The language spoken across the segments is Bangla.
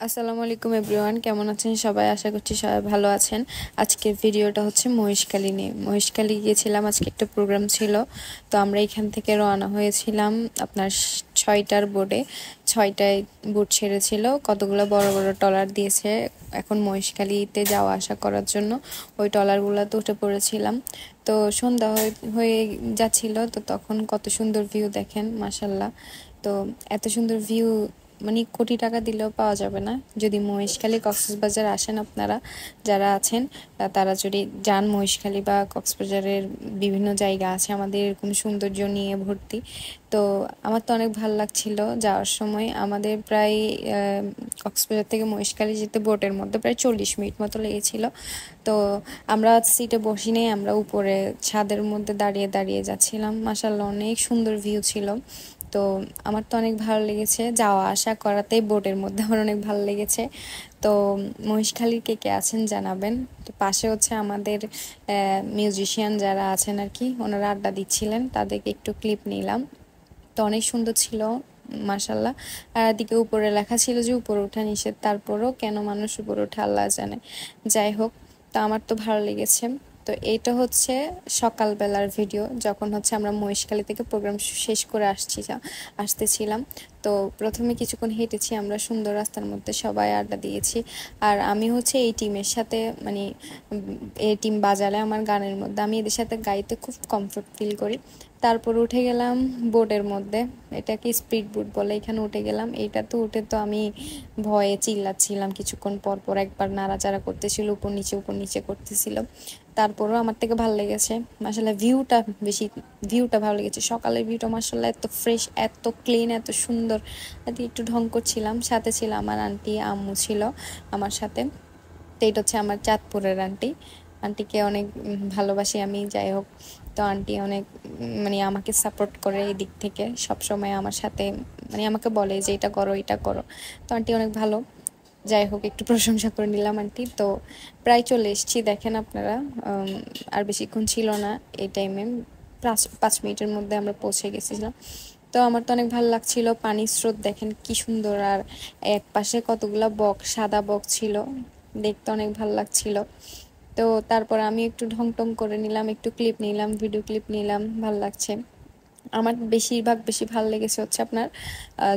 আসসালামু আলাইকুম এভরিওয়ান, কেমন আছেন সবাই? আশা করছি সবাই ভালো আছেন। আজকের ভিডিওটা হচ্ছে মহেশখালী নিয়ে। মহেশখালী গিয়েছিলাম, আজকে একটা প্রোগ্রাম ছিল। তো আমরা এখান থেকে রওনা হয়েছিলাম আপনার 6টার বোটে। 6টায় বোট ছেড়েছিল, কতগুলো বড় বড় ট্রলার দিয়েছে এখন মহেশখালীতে যাওয়া আসা করার জন্য। ওই ট্রলারগুলোতে উঠে পড়েছিলাম। তো সন্ধ্যা হয়ে যাচ্ছিল, তো তখন কত সুন্দর ভিউ দেখেন, মাশাল্লাহ। তো এত সুন্দর ভিউ মানে কোটি টাকা দিলেও পাওয়া যাবে না। যদি মহেশখালী কক্সবাজার আসেন, আপনারা যারা আছেন তারা যদি যান মহেশখালী বা কক্সবাজারের বিভিন্ন জায়গা আছে আমাদের এরকম সৌন্দর্য নিয়ে ভর্তি। তো আমার তো অনেক ভালো লাগছিল যাওয়ার সময়। আমাদের প্রায় কক্সবাজার থেকে মহেশখালী যেতে বোটের মধ্যে প্রায় 40 মিনিট মতো লেগেছিল। তো আমরা সিটে বসি নেই, আমরা উপরে ছাদের মধ্যে দাঁড়িয়ে দাঁড়িয়ে যাচ্ছিলাম। মাশাআল্লাহ, অনেক সুন্দর ভিউ ছিল। তো আমার তো অনেক ভালো লেগেছে, যাওয়া আসা করাতেই বোটের মধ্যে আমার অনেক ভালো লেগেছে। তো মহেশখালীর কে কে আছেন জানাবেন। তো পাশে হচ্ছে আমাদের মিউজিশিয়ান যারা আছেন আর কি, ওনারা আড্ডা দিচ্ছিলেন, তাদেরকে একটু ক্লিপ নিলাম। তো অনেক সুন্দর ছিল, মাশাল্লাহ। আর এদিকে উপরে লেখা ছিল যে উপরে ওঠা নিষেধ, তারপরও কেন মানুষ উপরে ওঠে আল্লাহ জানে। যাই হোক, তো আমার তো ভালো লেগেছে। তো এইটা হচ্ছে সকালবেলার ভিডিও, যখন হচ্ছে আমরা মহেশখালী থেকে প্রোগ্রাম শেষ করে আসতেছিলাম। তো প্রথমে কিছুক্ষণ হেঁটেছি আমরা সুন্দর রাস্তার মধ্যে, সবাই আড্ডা দিয়েছি। আর আমি হচ্ছে এই টিমের সাথে মানে এই টিম বাজালে আমার গানের মধ্যে আমি এদের সাথে গাইতে খুব কমফোর্ট ফিল করি। তারপর উঠে গেলাম বোটের মধ্যে, এটাকে স্পিড বোট বলে। এখানে উঠে গেলাম, এইটা তো উঠে তো আমি ভয়ে চিল্লাচ্ছিলাম, কিছুক্ষণ পর পর একবার নাড়াচাড়া করতেছিল, উপর নিচে করতেছিল। তারপরও আমার থেকে ভালো লেগেছে মাশাআল্লাহ। ভিউটা ভালো লেগেছে, সকালের ভিউটা মাশাআল্লাহ, এত ফ্রেশ, এত ক্লিন, এত সুন্দর। একটু ঢং করছিলাম, সাথে ছিল আমার আন্টি, আম্মু ছিল আমার সাথে। তো এটা হচ্ছে আমার চাঁদপুরের আন্টি। আন্টিকে অনেক ভালোবাসি আমি। যাই হোক, তো আন্টি অনেক মানে আমাকে সাপোর্ট করে এই দিক থেকে, সব সময় আমার সাথে মানে আমাকে বলে যে এটা করো এটা করো। তো আন্টি অনেক ভালো। যাই হোক, একটু প্রশংসা করে নিলাম আন্টি। তো প্রায় চলে এসেছি, দেখেন আপনারা। আর বেশিক্ষণ ছিল না এই টাইমে, 5 মিনিটের মধ্যে আমরা পৌঁছে গেছিলাম। তো আমার তো অনেক ভালো লাগছিল, পানির স্রোত দেখেন কি সুন্দর। আর এক পাশে কতগুলা বক, সাদা বক ছিল, দেখতে অনেক ভালো লাগছিল। তো তারপর আমি একটু ঢং টং করে নিলাম, একটু ক্লিপ নিলাম, ভিডিও ক্লিপ নিলাম, ভালো লাগছে। আমার বেশি ভালো লেগেছে হচ্ছে আপনার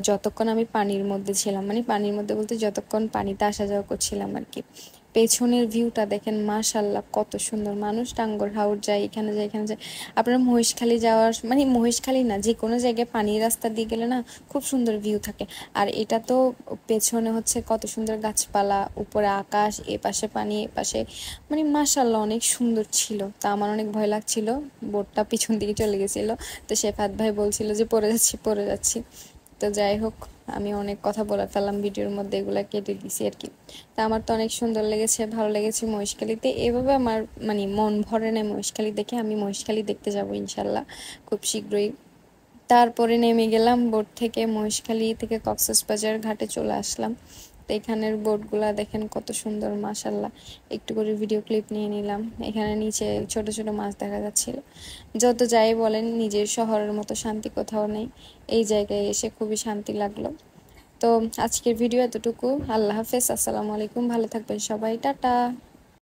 যতক্ষণ আমি পানির মধ্যে ছিলাম, মানে পানির মধ্যে বলতে যতক্ষণ পানিতে আসা যাওয়া করছিলাম আর কি। পেছনের ভিউটা দেখেন, মাশাল্লাহ কত সুন্দর। মানুষ টাঙ্গর হাওর যায়, এখানে যায় এখানে যায়। আপনার মহেশখালী যাওয়ার মানে মহেশখালী না, যে কোনো জায়গায় পানির রাস্তা দিয়ে গেলে না খুব সুন্দর ভিউ থাকে। আর এটা তো পেছনে হচ্ছে কত সুন্দর গাছপালা, উপরে আকাশ, এপাশে পানি এপাশে, মানে মাশাল্লাহ অনেক সুন্দর ছিল। তা আমার অনেক ভয় লাগছিল, বোটটা পিছন দিকে চলে গেছিল। তো শেফাত ভাই বলছিল যে পড়ে যাচ্ছি পড়ে যাচ্ছি। তো যাই হোক, আমি অনেক কথা বলে ফেললাম ভিডিওর মধ্যে, এগুলা কেটে দিছি আর কি। তা আমার তো অনেক সুন্দর লেগেছে, ভালো লেগেছে মহেশখালীতে। এভাবে আমার মানে মন ভরে নেয় মহেশখালী দেখে। আমি মহেশখালী দেখতে যাব ইনশাল্লাহ খুব শীঘ্রই। তারপরে নেমে গেলাম বোট থেকে, মহেশখালী থেকে কক্সবাজার ঘাটে চলে আসলাম। তো এখানের বোটগুলা দেখেন কত সুন্দর, মাশাল্লাহ। একটু করে ভিডিও ক্লিপ নিয়ে নিলাম। এখানে নিচে ছোট ছোট মাছ দেখা যাচ্ছিল। যত যাই বলেন, নিজের শহরের মতো শান্তি কোথাও নেই। এই জায়গায় এসে খুবই শান্তি লাগলো। তো আজকের ভিডিও এতটুকু। আল্লাহ হাফেজ, আসসালামু আলাইকুম, ভালো থাকবেন সবাই, টাটা।